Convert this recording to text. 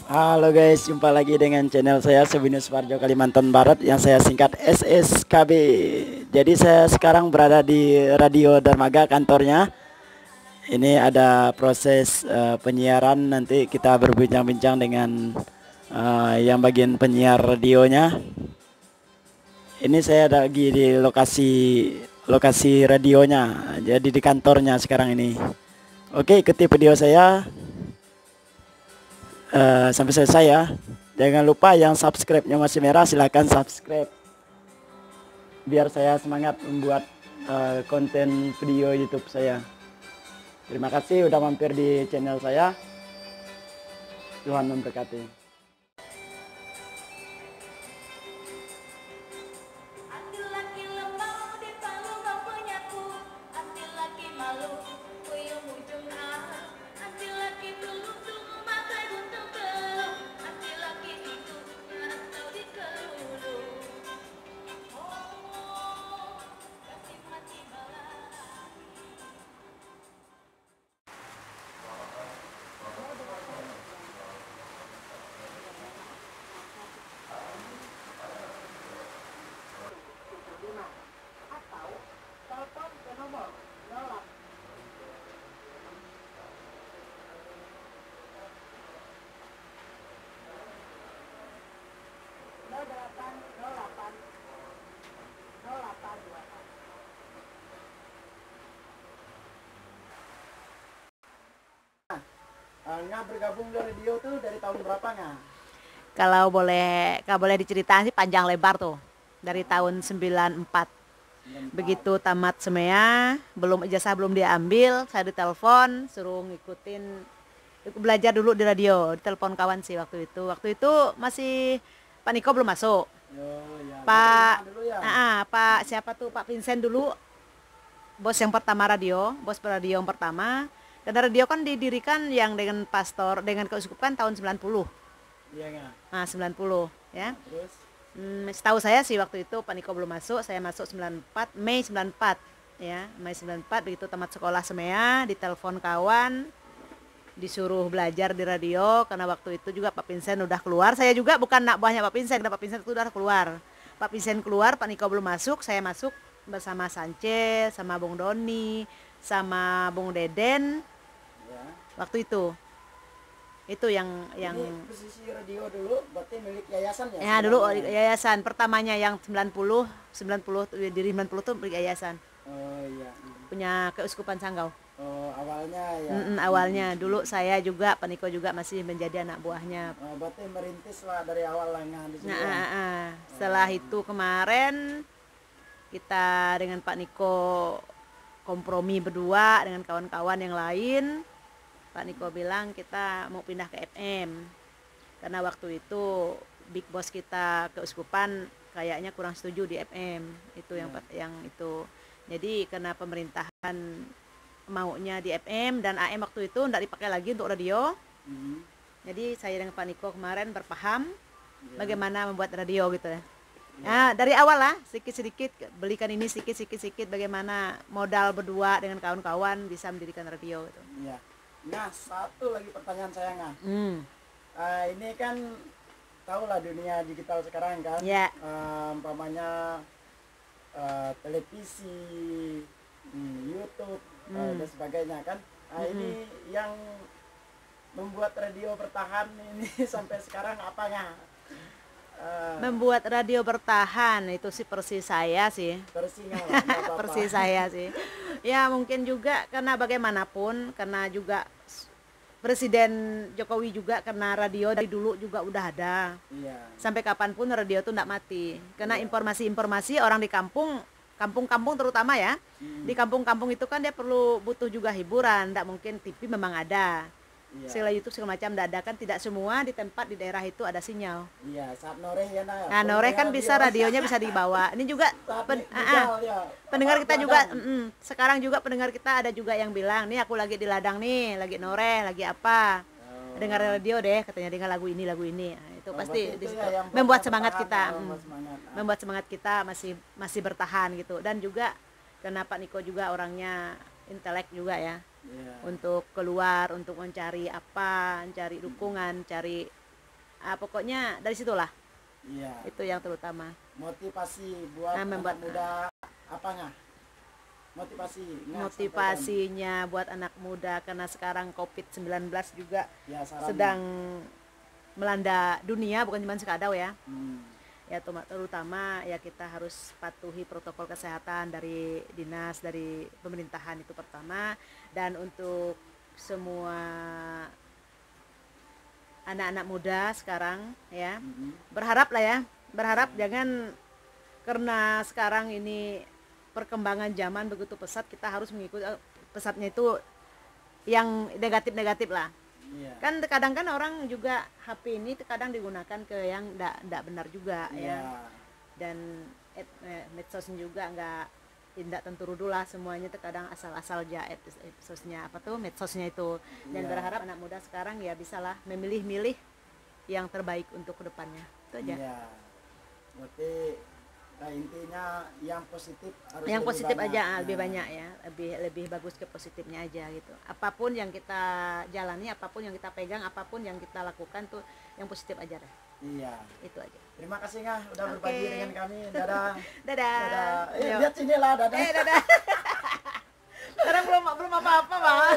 Halo guys, jumpa lagi dengan channel saya Subinus Parjo Kalimantan Barat yang saya singkat SSKB. Jadi saya sekarang berada di Radio Dermaga kantornya. Ini ada proses penyiaran, nanti kita berbincang-bincang dengan yang bagian penyiar radionya. Ini saya lagi di lokasi radionya, jadi di kantornya sekarang ini. Oke, ikuti video saya sampai selesai ya. Jangan lupa yang subscribe-nya masih merah, silahkan subscribe biar saya semangat membuat konten video YouTube saya. Terima kasih udah mampir di channel saya. Tuhan memberkati. Nggak bergabung di radio tuh dari tahun berapa nggak? Kalau boleh diceritain sih panjang lebar tuh. Dari tahun 94. Begitu tamat semea, ijazah belum diambil, saya ditelepon suruh belajar dulu di radio, ditelepon kawan sih waktu itu. Waktu itu masih Pak Niko belum masuk. Oh, ya. Pak Dulu ya. Pak siapa tuh, Pak Vincent dulu bos yang pertama radio, bos radio yang pertama. Dan radio kan didirikan yang dengan pastor, dengan keuskupan tahun 90. Iya nggak? Nah, 90 ya. Terus? Setahu saya sih waktu itu Pak Niko belum masuk, saya masuk 94, Mei 94 ya. Mei 94 begitu tamat sekolah semea, ditelepon kawan, disuruh belajar di radio karena waktu itu juga Pak Vincent udah keluar. Saya juga bukan anak buahnya Pak Vincent, karena Pak Vincent itu udah keluar. Pak Vincent keluar, Pak Niko belum masuk, saya masuk bersama Sanchez, sama Bung Doni, sama Bung Deden. Ya. Waktu itu yang Ini posisi radio dulu berarti milik yayasan ya? ya dulu yayasan pertamanya yang 90 dari 90 tuh milik yayasan. Oh iya. Punya Keuskupan Sanggau. Oh, awalnya ya. Awalnya dulu saya juga, Pak Niko juga masih menjadi anak buahnya. Oh, berarti merintis lah dari awal lah di sini. Setelah itu kemarin kita dengan Pak Niko kompromi berdua dengan kawan-kawan yang lain. Pak Niko bilang kita mau pindah ke FM karena waktu itu big boss kita keuskupan kayaknya kurang setuju di FM itu yang itu. Jadi karena pemerintahan maunya di FM dan AM waktu itu tidak dipakai lagi untuk radio. Jadi saya dengan Pak Niko kemarin berpaham bagaimana membuat radio gitu ya. Nah, dari awal lah sedikit-sedikit belikan ini sedikit-sedikit bagaimana modal berdua dengan kawan-kawan bisa mendirikan radio gitu. Iya. Nah, satu lagi pertanyaan saya nggak. Ini kan tahu lah dunia digital sekarang kan. Ya. Umpamanya televisi, YouTube dan sebagainya kan. Ini yang membuat radio bertahan ini sampai sekarang apanya? Membuat radio bertahan itu sih persis saya sih. Persis saya sih. Ya mungkin juga karena bagaimanapun karena juga Presiden Jokowi juga karena radio dari dulu juga udah ada. Iya. Sampai kapanpun radio itu enggak mati. Karena informasi-informasi orang di kampung-kampung terutama ya. Di kampung-kampung itu kan dia butuh juga hiburan. Enggak mungkin TV memang ada. Segala YouTube segala macam enggak ada kan, tidak semua di tempat di daerah itu ada sinyal. Iya, saat noreh ya nah. Nah, noreh kan bisa radionya bisa dibawa. Ini juga pendengar kita juga sekarang juga pendengar kita ada juga yang bilang, "Nih aku lagi di ladang nih, lagi noreh, lagi apa?" Dengar radio deh, katanya dengar lagu ini. Nah, itu pasti di situ membuat semangat kita. Membuat semangat kita masih bertahan gitu. Dan juga karena Pak Niko juga orangnya intelek juga ya. Untuk keluar, untuk mencari dukungan, cari Pokoknya dari situlah. Iya. Itu yang terutama. Motivasi buat membuat anak muda apanya? Motivasinya buat anak muda karena sekarang COVID-19 juga ya, sedang melanda dunia, bukan cuma Sekadau ya. Ya terutama ya kita harus patuhi protokol kesehatan dari dinas, dari pemerintahan, itu pertama. Dan untuk semua anak-anak muda sekarang ya, berharap jangan, karena sekarang ini perkembangan zaman begitu pesat, kita harus mengikuti pesatnya itu yang negatif-negatif lah. Kan kadang kan orang juga HP ini terkadang digunakan ke yang tidak benar juga ya. Dan medsosnya juga tidak tentu rudulah semuanya, terkadang asal-asal aja medsosnya itu. Dan berharap anak muda sekarang ya bisalah memilih-milih yang terbaik untuk kedepannya, itu aja. Berarti intinya yang positif harus lebih banyak ya, lebih bagus ke positifnya aja gitu. Apapun yang kita jalani, apapun yang kita pegang, apapun yang kita lakukan tuh yang positif aja deh. Iya, itu aja. Terima kasih Ngah udah berbagi dengan kami. Dadah. Dadah. Lihat sini lah, dadah. Dadah. Sekarang belum apa-apa, Bang.